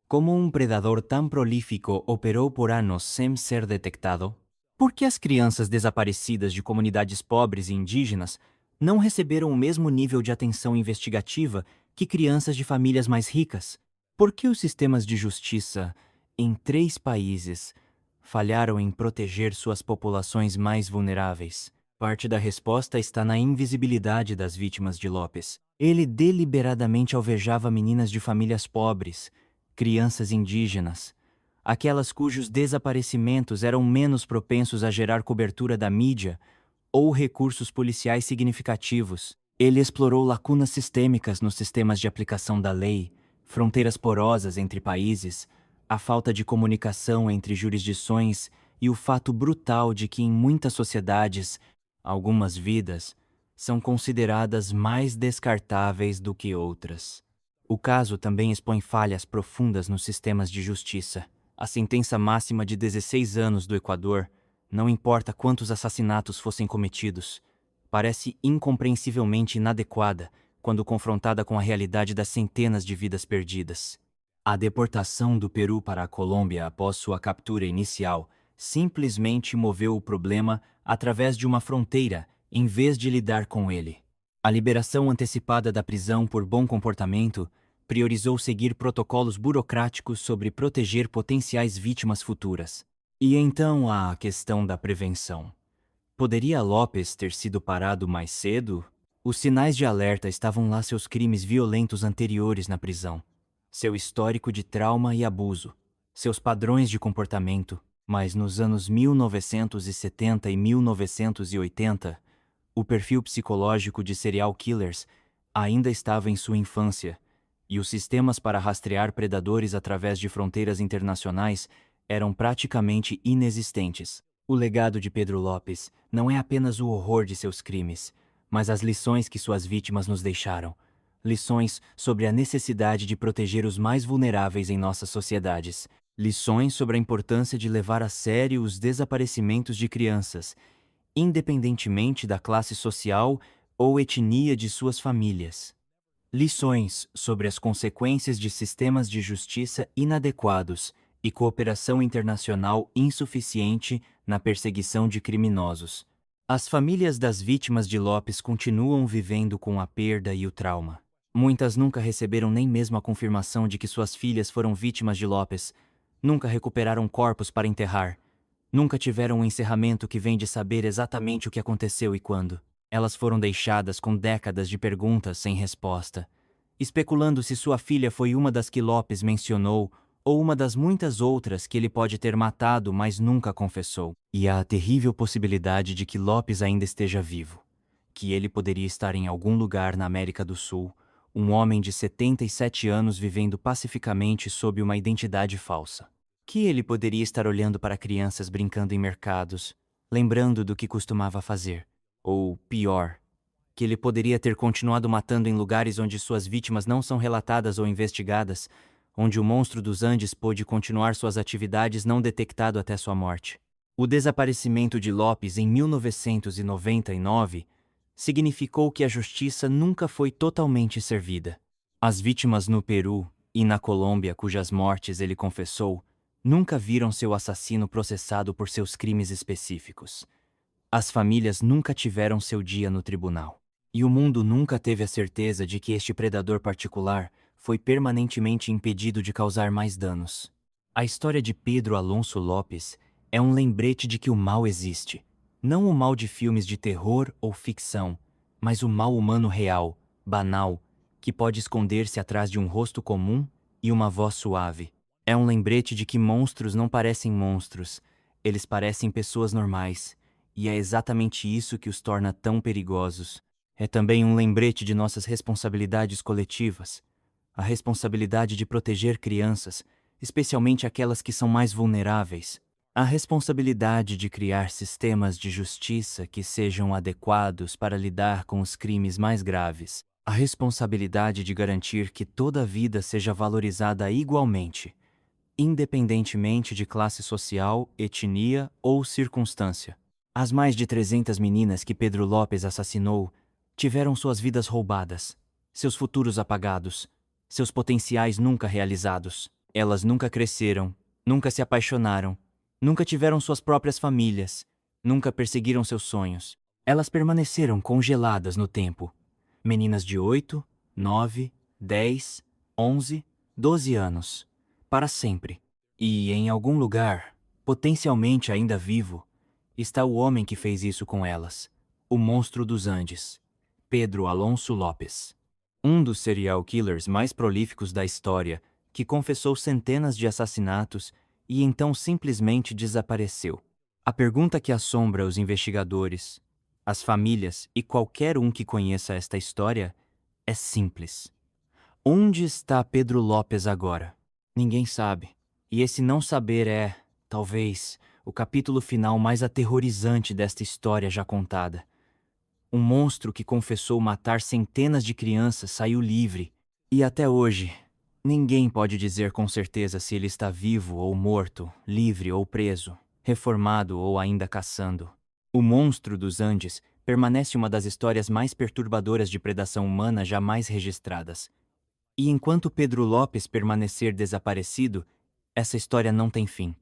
Como um predador tão prolífico operou por anos sem ser detectado? Por que as crianças desaparecidas de comunidades pobres e indígenas não receberam o mesmo nível de atenção investigativa que crianças de famílias mais ricas? Por que os sistemas de justiça, em 3 países, falharam em proteger suas populações mais vulneráveis? Parte da resposta está na invisibilidade das vítimas de Lopes. Ele deliberadamente alvejava meninas de famílias pobres, crianças indígenas, aquelas cujos desaparecimentos eram menos propensos a gerar cobertura da mídia ou recursos policiais significativos. Ele explorou lacunas sistêmicas nos sistemas de aplicação da lei, fronteiras porosas entre países, a falta de comunicação entre jurisdições e o fato brutal de que em muitas sociedades, algumas vidas são consideradas mais descartáveis do que outras. O caso também expõe falhas profundas nos sistemas de justiça. A sentença máxima de 16 anos do Equador, não importa quantos assassinatos fossem cometidos, parece incompreensivelmente inadequada quando confrontada com a realidade das centenas de vidas perdidas. A deportação do Peru para a Colômbia após sua captura inicial simplesmente moveu o problema através de uma fronteira, em vez de lidar com ele. A liberação antecipada da prisão por bom comportamento priorizou seguir protocolos burocráticos sobre proteger potenciais vítimas futuras. E então há a questão da prevenção. Poderia Lopes ter sido parado mais cedo? Os sinais de alerta estavam lá: seus crimes violentos anteriores na prisão, seu histórico de trauma e abuso, seus padrões de comportamento. Mas nos anos 1970 e 1980, o perfil psicológico de serial killers ainda estava em sua infância, e os sistemas para rastrear predadores através de fronteiras internacionais eram praticamente inexistentes. O legado de Pedro Lopes não é apenas o horror de seus crimes, mas as lições que suas vítimas nos deixaram. Lições sobre a necessidade de proteger os mais vulneráveis em nossas sociedades. Lições sobre a importância de levar a sério os desaparecimentos de crianças, independentemente da classe social ou etnia de suas famílias. Lições sobre as consequências de sistemas de justiça inadequados e cooperação internacional insuficiente na perseguição de criminosos. As famílias das vítimas de Lopes continuam vivendo com a perda e o trauma. Muitas nunca receberam nem mesmo a confirmação de que suas filhas foram vítimas de Lopes, nunca recuperaram corpos para enterrar, nunca tiveram um encerramento que vem de saber exatamente o que aconteceu e quando. Elas foram deixadas com décadas de perguntas sem resposta, especulando se sua filha foi uma das que Lopes mencionou ou uma das muitas outras que ele pode ter matado, mas nunca confessou. E há a terrível possibilidade de que Lopes ainda esteja vivo, que ele poderia estar em algum lugar na América do Sul, um homem de 77 anos vivendo pacificamente sob uma identidade falsa. Que ele poderia estar olhando para crianças brincando em mercados, lembrando do que costumava fazer. Ou, pior, que ele poderia ter continuado matando em lugares onde suas vítimas não são relatadas ou investigadas, onde o monstro dos Andes pôde continuar suas atividades não detectado até sua morte. O desaparecimento de Lopes em 1999 significou que a justiça nunca foi totalmente servida. As vítimas no Peru e na Colômbia, cujas mortes ele confessou, nunca viram seu assassino processado por seus crimes específicos. As famílias nunca tiveram seu dia no tribunal. E o mundo nunca teve a certeza de que este predador particular foi permanentemente impedido de causar mais danos. A história de Pedro Alonso Lopes é um lembrete de que o mal existe. Não o mal de filmes de terror ou ficção, mas o mal humano real, banal, que pode esconder-se atrás de um rosto comum e uma voz suave. É um lembrete de que monstros não parecem monstros, eles parecem pessoas normais, e é exatamente isso que os torna tão perigosos. É também um lembrete de nossas responsabilidades coletivas, a responsabilidade de proteger crianças, especialmente aquelas que são mais vulneráveis, a responsabilidade de criar sistemas de justiça que sejam adequados para lidar com os crimes mais graves, a responsabilidade de garantir que toda vida seja valorizada igualmente, independentemente de classe social, etnia ou circunstância. As mais de 300 meninas que Pedro Lopes assassinou tiveram suas vidas roubadas, seus futuros apagados, seus potenciais nunca realizados. Elas nunca cresceram, nunca se apaixonaram, nunca tiveram suas próprias famílias, nunca perseguiram seus sonhos. Elas permaneceram congeladas no tempo. Meninas de 8, 9, 10, 11, 12 anos, para sempre. E em algum lugar, potencialmente ainda vivo, está o homem que fez isso com elas, o monstro dos Andes, Pedro Alonso Lopes. Um dos serial killers mais prolíficos da história, que confessou centenas de assassinatos e então simplesmente desapareceu. A pergunta que assombra os investigadores, as famílias e qualquer um que conheça esta história é simples. Onde está Pedro Lopes agora? Ninguém sabe. E esse não saber é, talvez, o capítulo final mais aterrorizante desta história já contada. Um monstro que confessou matar centenas de crianças saiu livre. E até hoje, ninguém pode dizer com certeza se ele está vivo ou morto, livre ou preso, reformado ou ainda caçando. O monstro dos Andes permanece uma das histórias mais perturbadoras de predação humana jamais registradas. E enquanto Pedro Lopes permanecer desaparecido, essa história não tem fim.